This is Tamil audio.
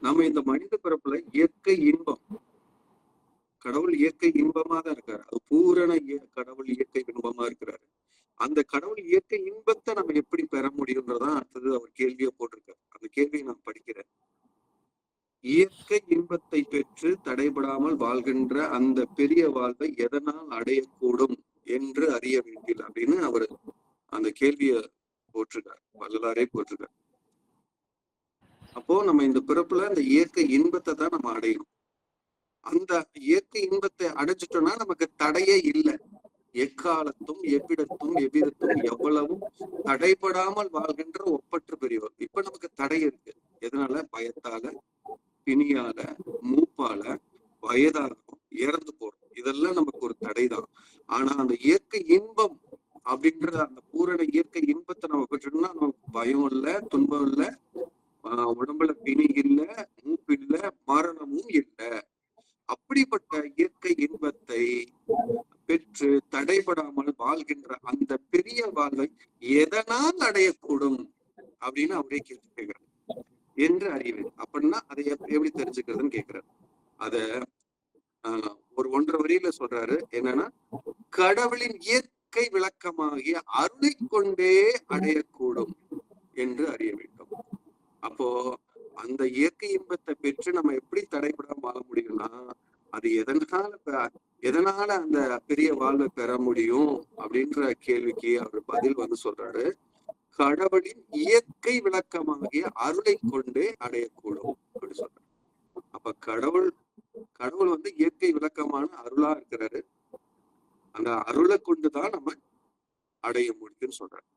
நம்ம இந்த மனித பிறப்புல இயற்கை இன்பம், கடவுள் இயற்கை இன்பமா தான் இருக்காரு. அது பூரண கடவுள் இயற்கை இன்பமா இருக்கிறாரு. அந்த கடவுள் இயற்கை இன்பத்தை நம்ம எப்படி பெற முடியும்ன்றதான் அடுத்தது அவர் கேள்வியை போட்டிருக்காரு. அந்த கேள்வியை நான் படிக்கிறேன். இயற்கை இன்பத்தை பெற்று தடைபடாமல் வாழ்கின்ற அந்த பெரிய வாழ்வை எதனால் அடையக்கூடும் என்று அறிய வேண்டியது அப்படின்னு அவர் அந்த கேள்விய போட்டிருக்கார். வள்ளலாரே போட்டிருக்கார். அப்போ நம்ம இந்த பிறப்புல அந்த இயற்கை இன்பத்தை தான் நம்ம அடையணும். அந்த இயற்கை இன்பத்தை அடைஞ்சிட்டோம்னா நமக்கு தடையே இல்லை. எக்காலத்தும் எவ்விடத்தும் எவ்விதத்தும் எவ்வளவும் தடைபடாமல் வாழ்கின்ற ஒப்பற்ற பெரியவர். இப்ப நமக்கு தடை இருக்கு. எதனால? பயத்தால, பிணியால, மூப்பால, வயதாகவும் இறந்து போறோம். இதெல்லாம் நமக்கு ஒரு தடைதான். ஆனா அந்த இயற்கை இன்பம் அப்படின்ற அந்த பூரண இயற்கை இன்பத்தை நம்ம பெற்றோம்னா நமக்கு பயம் இல்லை, துன்பம் இல்லை, உடம்புல பிணி இல்லை, மூப்பு இல்லை, மரணமும் இல்லை. அப்படிப்பட்ட இயற்கை இன்பத்தை பெற்று தடைபடாமல் வாழ்கின்ற அந்த பெரிய வாழ்வை எதனால் அடையக்கூடும் அப்படின்னு அவரே கேள்வி கேட்கிறார் என்று அறிவேன். அப்படின்னா அதை எப்படி தெரிஞ்சுக்கிறதுன்னு கேட்கிறார். அத ஒரு 1.5 வரியில சொல்றாரு. என்னன்னா, கடவுளின் இயற்கை விளக்கமாகிய அருளை கொண்டே அடையக்கூடும் என்று அறிய வேண்டும். அப்போ அந்த இயற்கை இன்பத்தை பெற்று நம்ம எப்படி தடைபடாம வாழ முடியும்னா, அது எதனால அந்த பெரிய வாழ்வை பெற முடியும் அப்படின்ற கேள்விக்கு அவர் பதில் சொல்றாரு. கடவுளின் இயற்கை விளக்கமாகிய அருளை கொண்டே அடையக்கூடும் அப்படின்னு சொல்றாரு. அப்ப கடவுள் இயற்கை விளக்கமான அருளா இருக்கிறாரு. அந்த அருளை கொண்டுதான் நம்ம அடைய முடியும்னு சொல்றாரு.